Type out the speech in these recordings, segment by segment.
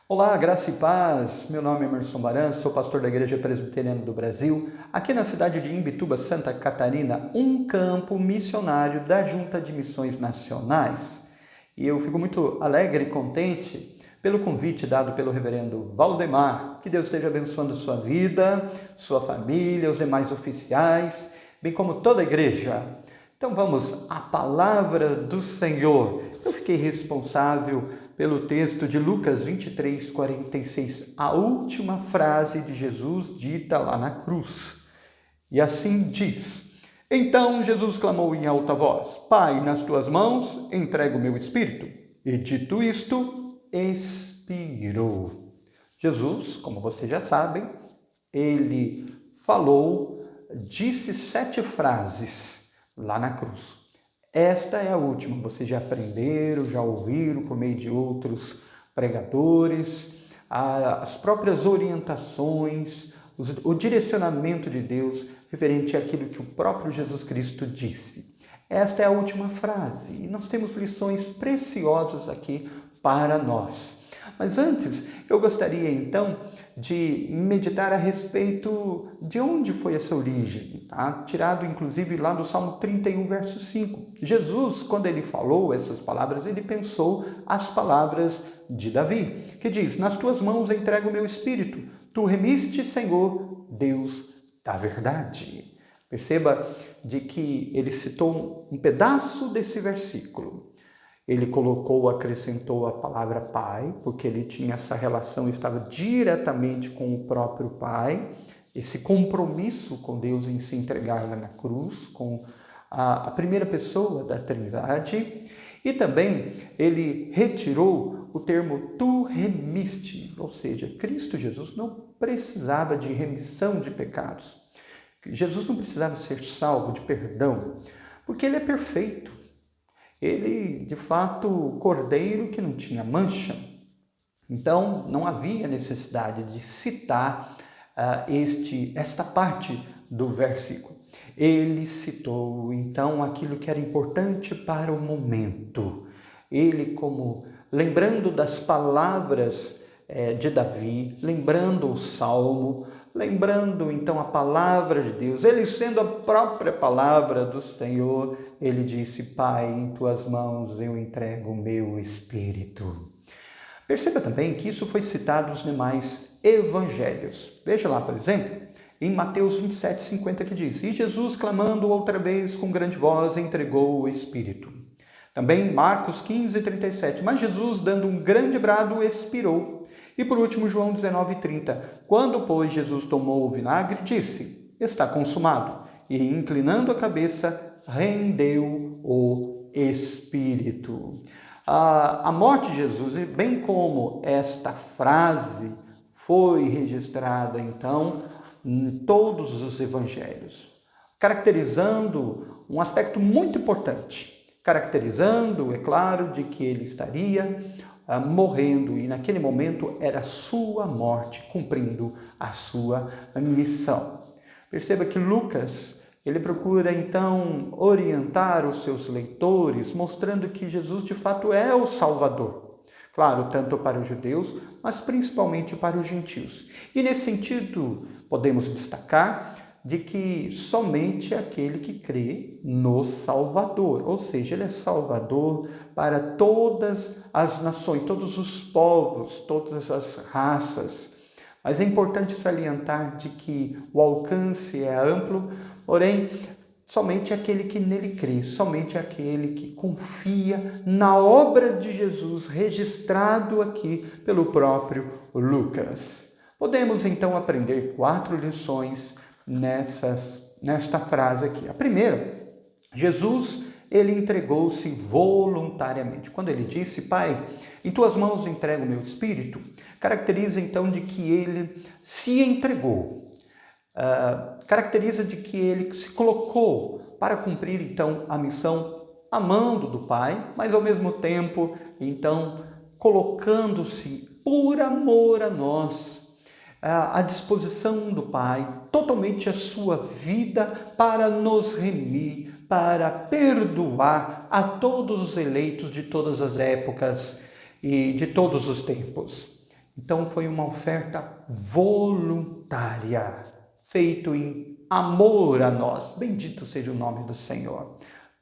Olá, graça e paz. Meu nome é Emerson Baran, sou pastor da Igreja Presbiteriana do Brasil, aqui na cidade de Imbituba, Santa Catarina, um campo missionário da Junta de Missões Nacionais. E eu fico muito alegre e contente pelo convite dado pelo reverendo Valdemar. Que Deus esteja abençoando sua vida, sua família, os demais oficiais, bem como toda a igreja. Então vamos à palavra do Senhor. Eu fiquei responsável pelo texto de Lucas 23, 46, a última frase de Jesus dita lá na cruz. E assim diz: Então Jesus clamou em alta voz: Pai, nas tuas mãos entrego o meu espírito. E dito isto, expirou. Jesus, como vocês já sabem, ele disse 7 frases lá na cruz. Esta é a última, vocês já aprenderam, já ouviram por meio de outros pregadores, as próprias orientações, o direcionamento de Deus referente àquilo que o próprio Jesus Cristo disse. Esta é a última frase e nós temos lições preciosas aqui para nós. Mas antes, eu gostaria então de meditar a respeito de onde foi essa origem, tá? Tirado inclusive lá do Salmo 31, verso 5. Jesus, quando ele falou essas palavras, ele pensou as palavras de Davi, que diz: Nas tuas mãos entrego o meu espírito, tu remiste, Senhor, Deus da verdade. Perceba de que ele citou um pedaço desse versículo. Ele acrescentou a palavra Pai, porque ele tinha essa relação, estava diretamente com o próprio Pai, esse compromisso com Deus em se entregar lá na cruz, com a primeira pessoa da Trindade. E também ele retirou o termo tu remiste, ou seja, Cristo Jesus não precisava de remissão de pecados. Jesus não precisava ser salvo de perdão, porque ele é perfeito. Ele, de fato, cordeiro que não tinha mancha. Então, não havia necessidade de citar esta parte do versículo. Ele citou, então, aquilo que era importante para o momento. Ele, como lembrando das palavras de Davi, lembrando o Salmo, lembrando então a palavra de Deus, ele sendo a própria palavra do Senhor, ele disse: Pai, em tuas mãos eu entrego o meu espírito. Perceba também que isso foi citado nos demais evangelhos. Veja lá, por exemplo, em Mateus 27, 50, que diz: E Jesus, clamando outra vez com grande voz, entregou o espírito. Também Marcos 15, 37, mas Jesus, dando um grande brado, expirou. E por último, João 19, 30, quando, pois, Jesus tomou o vinagre, disse: Está consumado. E, inclinando a cabeça, rendeu o Espírito. A morte de Jesus, bem como esta frase, foi registrada, então, em todos os evangelhos, caracterizando um aspecto muito importante. Caracterizando, é claro, de que ele estaria morrendo, e naquele momento era a sua morte, cumprindo a sua missão. Perceba que Lucas, ele procura então orientar os seus leitores, mostrando que Jesus de fato é o Salvador. Claro, tanto para os judeus, mas principalmente para os gentios. E nesse sentido, podemos destacar de que somente aquele que crê no Salvador, ou seja, ele é Salvador para todas as nações, todos os povos, todas as raças. Mas é importante salientar de que o alcance é amplo, porém, somente aquele que nele crê, somente aquele que confia na obra de Jesus, registrado aqui pelo próprio Lucas. Podemos então aprender 4 lições nesta frase aqui. A primeira, Jesus, ele entregou-se voluntariamente. Quando ele disse: Pai, em tuas mãos entrego o meu espírito, caracteriza então de que ele se entregou. Caracteriza de que ele se colocou para cumprir então a missão, amando do Pai, mas ao mesmo tempo então colocando-se por amor a nós, à disposição do Pai, totalmente a sua vida para nos remir, para perdoar a todos os eleitos de todas as épocas e de todos os tempos. Então foi uma oferta voluntária, feito em amor a nós. Bendito seja o nome do Senhor.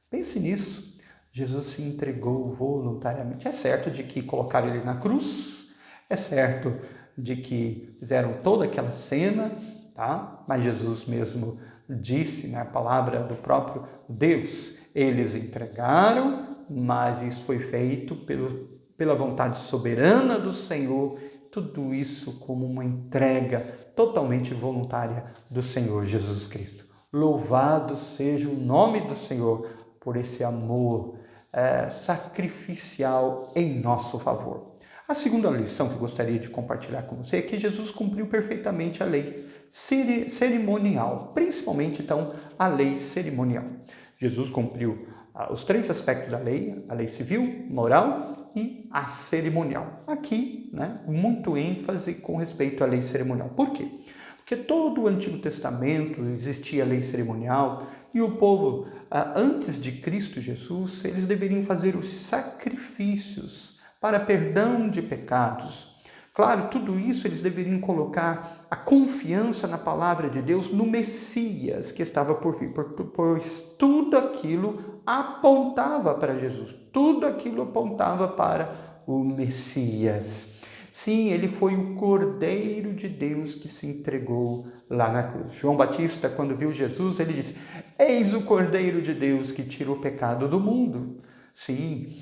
Pense nisso. Jesus se entregou voluntariamente. É certo de que colocaram ele na cruz, é certo de que fizeram toda aquela cena, tá? Mas Jesus mesmo disse, na palavra do próprio Deus, eles entregaram, mas isso foi feito pela vontade soberana do Senhor, tudo isso como uma entrega totalmente voluntária do Senhor Jesus Cristo. Louvado seja o nome do Senhor por esse amor sacrificial em nosso favor. A segunda lição que eu gostaria de compartilhar com você é que Jesus cumpriu perfeitamente a lei cerimonial, principalmente, então, a lei cerimonial. Jesus cumpriu os 3 aspectos da lei: a lei civil, moral e a cerimonial. Aqui, muito ênfase com respeito à lei cerimonial. Por quê? Porque todo o Antigo Testamento existia a lei cerimonial e o povo, antes de Cristo Jesus, eles deveriam fazer os sacrifícios para perdão de pecados. Claro, tudo isso eles deveriam colocar a confiança na palavra de Deus, no Messias que estava por vir, pois tudo aquilo apontava para Jesus, tudo aquilo apontava para o Messias. Sim, ele foi o Cordeiro de Deus que se entregou lá na cruz. João Batista, quando viu Jesus, ele disse: eis o Cordeiro de Deus que tira o pecado do mundo. Sim,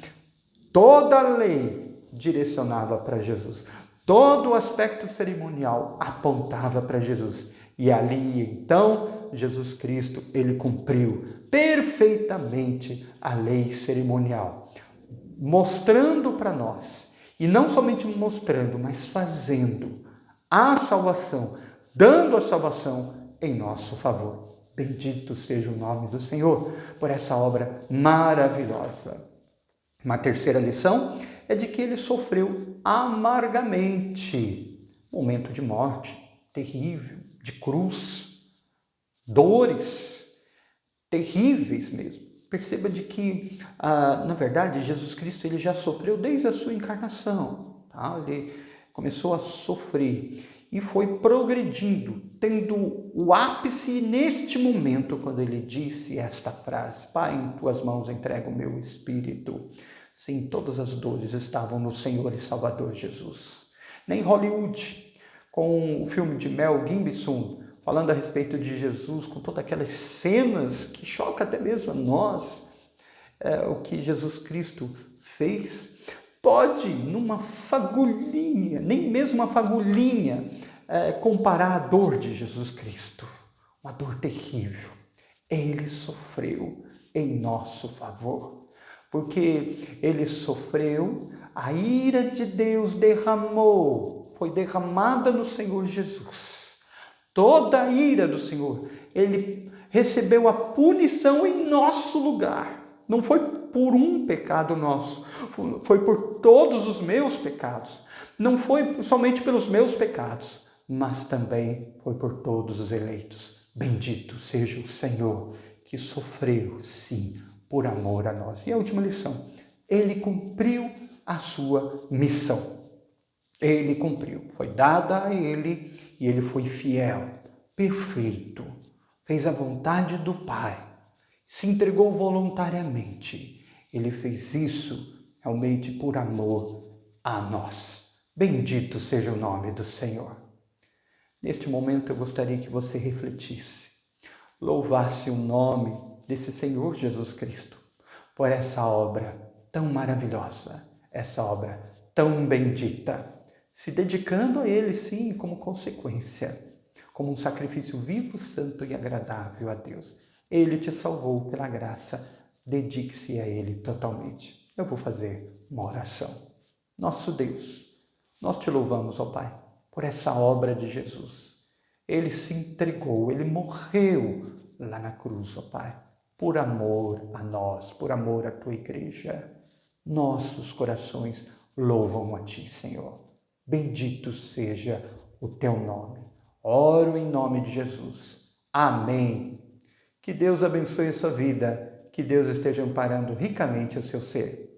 toda a lei direcionava para Jesus. Todo o aspecto cerimonial apontava para Jesus. E ali, então, Jesus Cristo, ele cumpriu perfeitamente a lei cerimonial, mostrando para nós, e não somente mostrando, mas fazendo a salvação, dando a salvação em nosso favor. Bendito seja o nome do Senhor por essa obra maravilhosa. Uma terceira lição é de que ele sofreu amargamente. Momento de morte terrível, de cruz, dores terríveis mesmo. Perceba de que, na verdade, Jesus Cristo ele já sofreu desde a sua encarnação. Tá? Ele começou a sofrer e foi progredindo, tendo o ápice neste momento, quando ele disse esta frase: Pai, em tuas mãos entrego o meu espírito. Sim, todas as dores estavam no Senhor e Salvador Jesus. Nem Hollywood, com o filme de Mel Gibson, falando a respeito de Jesus, com todas aquelas cenas que chocam até mesmo a nós, o que Jesus Cristo fez, pode, numa fagulhinha, nem mesmo uma fagulhinha, comparar a dor de Jesus Cristo. Uma dor terrível. Ele sofreu em nosso favor. Porque ele sofreu, a ira de Deus foi derramada no Senhor Jesus. Toda a ira do Senhor, ele recebeu a punição em nosso lugar. Não foi por um pecado nosso, foi por todos os meus pecados. Não foi somente pelos meus pecados, mas também foi por todos os eleitos. Bendito seja o Senhor que sofreu, sim, por amor a nós. E a última lição: ele cumpriu a sua missão. Ele cumpriu, foi dada a ele e ele foi fiel, perfeito, fez a vontade do Pai, se entregou voluntariamente. Ele fez isso realmente por amor a nós. Bendito seja o nome do Senhor. Neste momento eu gostaria que você refletisse, louvasse o nome desse Senhor Jesus Cristo por essa obra tão maravilhosa, essa obra tão bendita, se dedicando a Ele, sim, como consequência, como um sacrifício vivo, santo e agradável a Deus. Ele te salvou pela graça, dedique-se a Ele totalmente. Eu vou fazer uma oração. Nosso Deus, nós te louvamos, ó Pai, por essa obra de Jesus. Ele se entregou, Ele morreu lá na cruz, ó Pai, por amor a nós, por amor à Tua igreja. Nossos corações louvam a Ti, Senhor. Bendito seja o Teu nome. Oro em nome de Jesus. Amém. Que Deus abençoe a sua vida, que Deus esteja amparando ricamente o seu ser.